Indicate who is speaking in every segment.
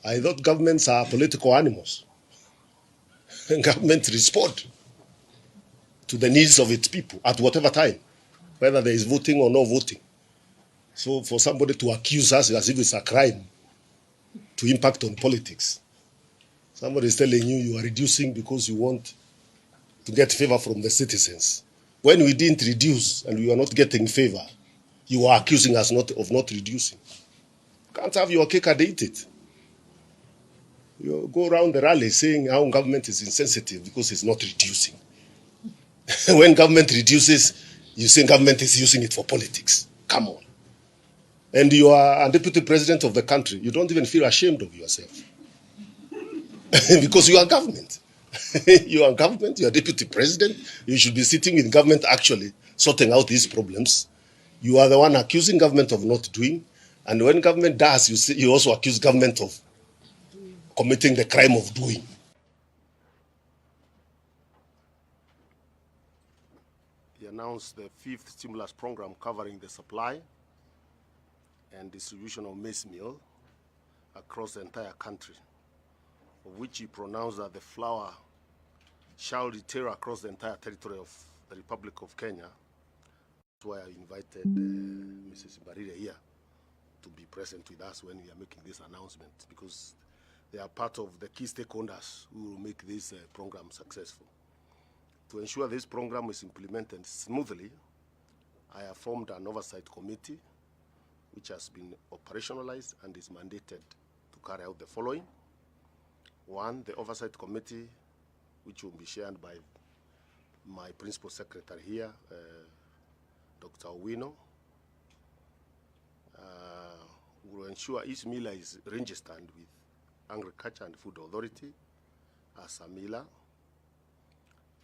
Speaker 1: I thought governments are political animals. And government respond to the needs of its people at whatever time, whether there is voting or no voting. So for somebody to accuse us as if it's a crime to impact on politics, somebody is telling you you are reducing because you want to get favor from the citizens. When we didn't reduce and we are not getting favor, you are accusing us of not reducing. You can't have your cake and eat it. You go around the rally saying how government is insensitive because it's not reducing. When government reduces, you say government is using it for politics. Come on. And you are a deputy president of the country. You don't even feel ashamed of yourself. Because you are government. You are government, you are deputy president. You should be sitting in government actually sorting out these problems. You are the one accusing government of not doing. And when government does, you also accuse government of committing the crime of doing. He announced the 5th stimulus program covering the supply and distribution of maize meal across the entire country, of which he pronounced that the flour shall retail across the entire territory of the Republic of Kenya. That's why I invited Mrs. Barire here to be present with us when we are making this announcement, because they are part of the key stakeholders who will make this program successful. To ensure this program is implemented smoothly, I have formed an oversight committee which has been operationalized and is mandated to carry out the following. One, the oversight committee, which will be shared by my principal secretary here, Dr. Owino, will ensure each miller is registered with Agriculture and Food Authority as a miller,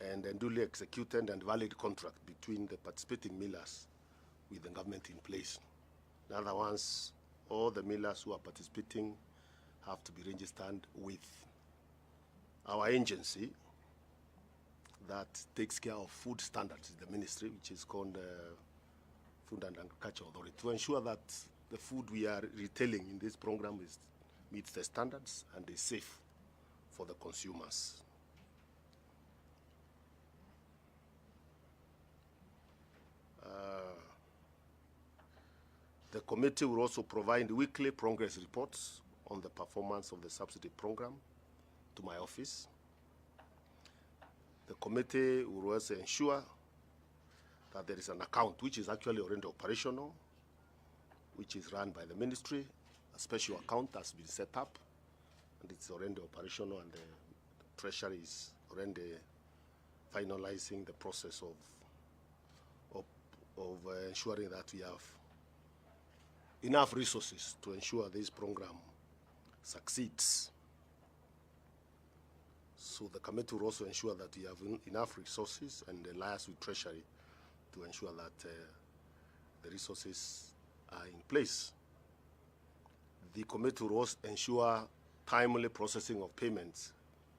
Speaker 1: and then duly executed and valid contract between the participating millers with the government in place. In other words, all the millers who are participating have to be registered with our agency that takes care of food standards in the ministry, which is called Food and Agriculture Authority, to ensure that the food we are retailing in this program meets the standards and is safe for the consumers. The committee will also provide weekly progress reports on the performance of the subsidy program to my office. The committee will also ensure that there is an account which is actually already operational, which is run by the ministry. A special account has been set up and it's already operational, and the Treasury is already finalizing the process of ensuring that we have enough resources to ensure this program succeeds. So the committee will also ensure that we have enough resources and liaise with Treasury to ensure that the resources are in place. The committee will also ensure timely processing of payments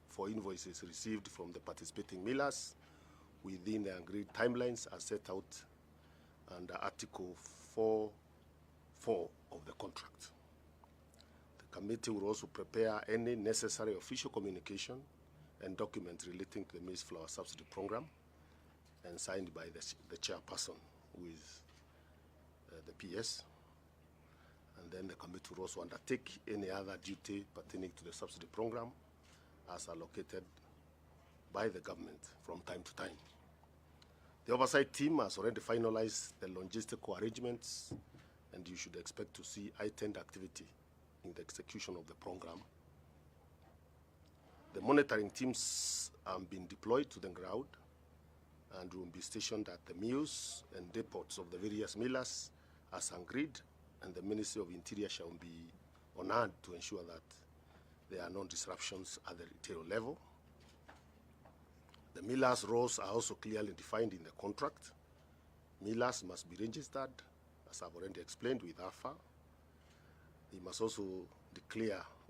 Speaker 1: for invoices received from the participating millers within the agreed timelines as set out under Article 4.4 of the contract. The committee will also prepare any necessary official communication and documents relating to the maize flour subsidy program and signed by the chairperson, who is the PS. And then the committee will also undertake any other duty pertaining to the subsidy program as allocated by the government from time to time. The oversight team has already finalized the logistical arrangements, and you should expect to see heightened activity in the execution of the program. The monitoring teams have been deployed to the ground and will be stationed at the mills and depots of the various millers as agreed, and the Ministry of Interior shall be on hand to ensure that there are no disruptions at the retail level. The millers' roles are also clearly defined in the contract. Millers must be registered, as I've already explained, with AFA. They must also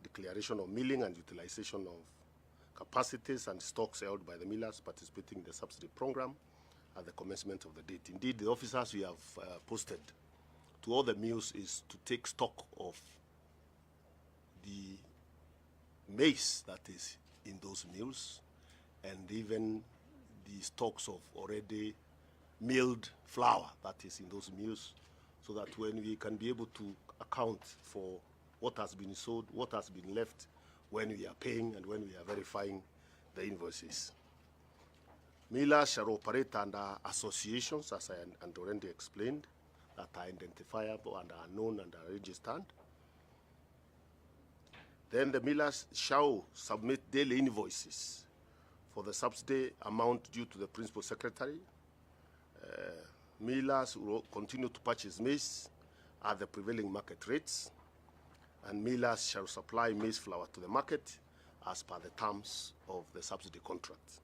Speaker 1: declaration of milling and utilization of capacities and stocks held by the millers participating in the subsidy program at the commencement of the date. Indeed, the officers we have posted to all the mills is to take stock of the maize that is in those mills, and even the stocks of already milled flour that is in those mills, so that when we can be able to account for what has been sold, what has been left, when we are paying and when we are verifying the invoices. Millers shall operate under associations, as I already explained, that are identifiable and are known and are registered. Then the millers shall submit daily invoices for the subsidy amount due to the principal secretary. Millers will continue to purchase maize at the prevailing market rates, and millers shall supply maize flour to the market as per the terms of the subsidy contract.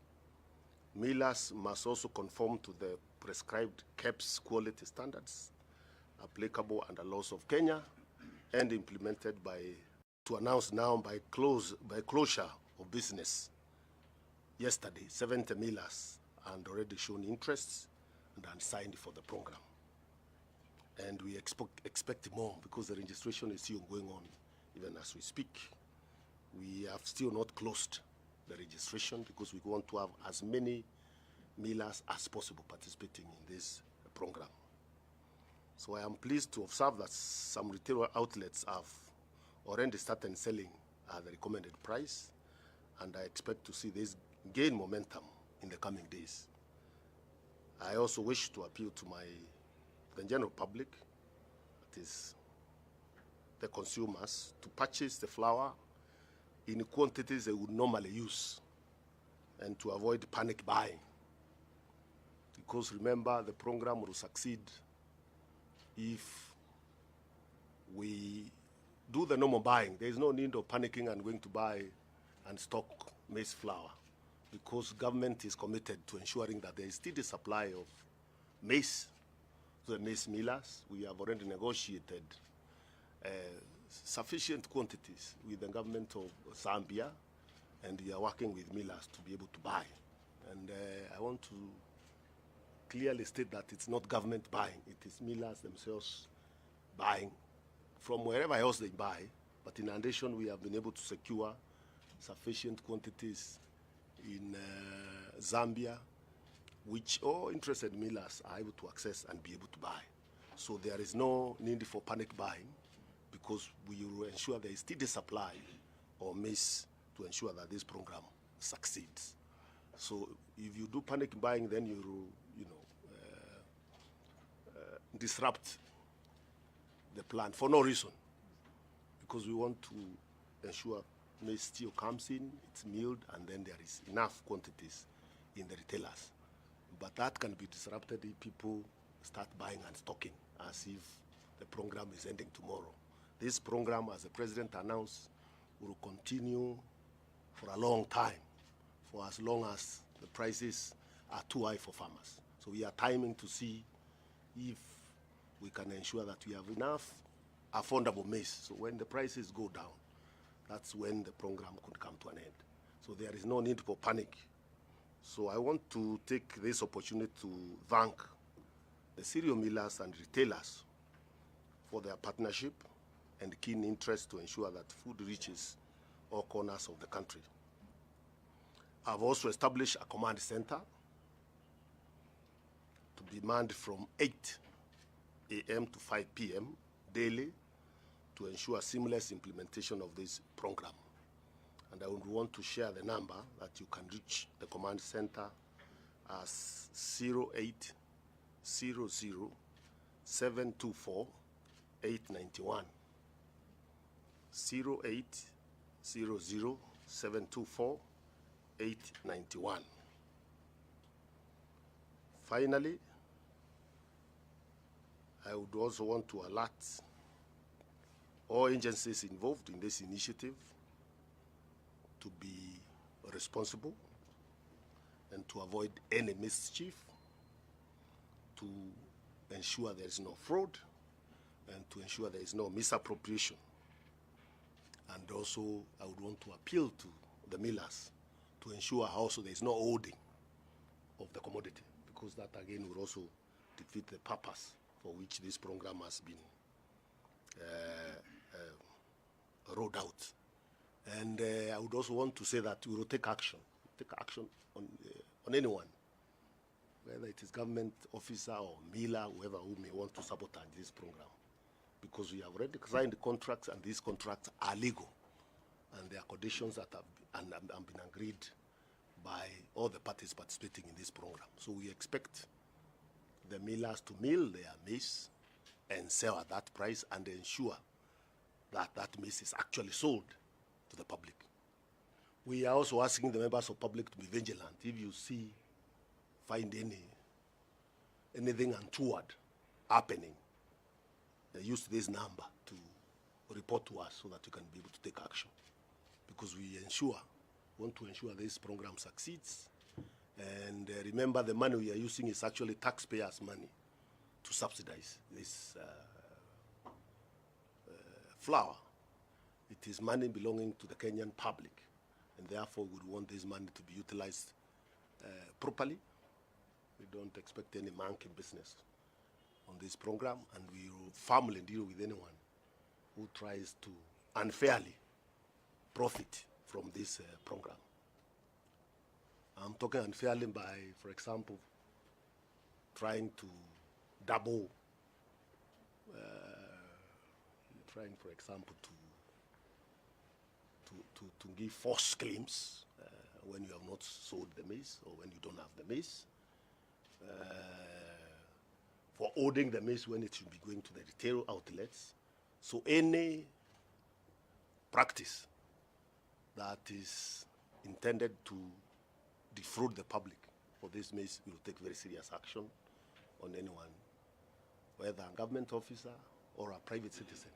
Speaker 1: Millers must also conform to the prescribed KEBS quality standards applicable under laws of Kenya and implemented to announce now by closure of business. Yesterday, 70 millers and already shown interests and signed for the program. And we expect more because the registration is still going on even as we speak. We have still not closed the registration because we want to have as many millers as possible participating in this program. So I am pleased to observe that some retail outlets have already started selling at the recommended price, and I expect to see this gain momentum in the coming days. I also wish to appeal to the general public, that is the consumers, to purchase the flour in quantities they would normally use and to avoid panic buying. Because remember, the program will succeed if we do the normal buying. There is no need of panicking and going to buy and stock maize flour, because government is committed to ensuring that there is still a supply of maize to the maize millers. We have already negotiated sufficient quantities with the government of Zambia, and we are working with millers to be able to buy. And I want to clearly state that it's not government buying, it is millers themselves buying from wherever else they buy. But in addition, we have been able to secure sufficient quantities in Zambia, which all interested millers are able to access and be able to buy. So there is no need for panic buying, because we will ensure there is still a supply of maize to ensure that this program succeeds. So if you do panic buying, then you disrupt the plan for no reason, because we want to ensure maize still comes in, it's milled, and then there is enough quantities in the retailers. But that can be disrupted if people start buying and stocking as if the program is ending tomorrow. This program, as the president announced, will continue for a long time, for as long as the prices are too high for farmers. So we are timing to see if we can ensure that we have enough affordable maize. So when the prices go down, that's when the program could come to an end. So there is no need for panic. So I want to take this opportunity to thank the cereal millers and retailers for their partnership and keen interest to ensure that food reaches all corners of the country. I've also established a command center to be manned from 8 a.m. to 5 p.m. daily to ensure seamless implementation of this program. And I would want to share the number that you can reach the command center as 0800 724 891. 0800 724 891. Finally, I would also want to alert all agencies involved in this initiative to be responsible and to avoid any mischief, to ensure there is no fraud, and to ensure there is no misappropriation. And also, I would want to appeal to the millers to ensure also there is no hoarding of the commodity, because that again will also defeat the purpose for which this program has been rolled out. And I would also want to say that we will take action on anyone, whether it is government officer or miller, whoever who may want to sabotage this program, because we have already signed the contracts, and these contracts are legal, and there are conditions that have been agreed by all the parties participating in this program. So we expect the millers to mill their maize and sell at that price, and ensure that that maize is actually sold to the public. We are also asking the members of public to be vigilant. If you find anything untoward happening, use this number to report to us so that we can be able to take action. Because we want to ensure this program succeeds. And remember, the money we are using is actually taxpayers' money to subsidize this flour. It is money belonging to the Kenyan public, and therefore we would want this money to be utilized properly. We don't expect any monkey business on this program, and we will firmly deal with anyone who tries to unfairly profit from this program. I'm talking unfairly by, for example, trying to double, trying, for example, to give false claims when you have not sold the maize, or when you don't have the maize, for holding the maize when it should be going to the retail outlets. So any practice that is intended to defraud the public for this maize, we will take very serious action on anyone, whether a government officer or a private citizen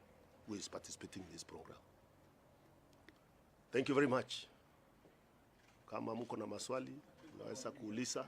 Speaker 1: who is participating in this program. Thank you very much. Kama mko na maswali, unaweza kuuliza.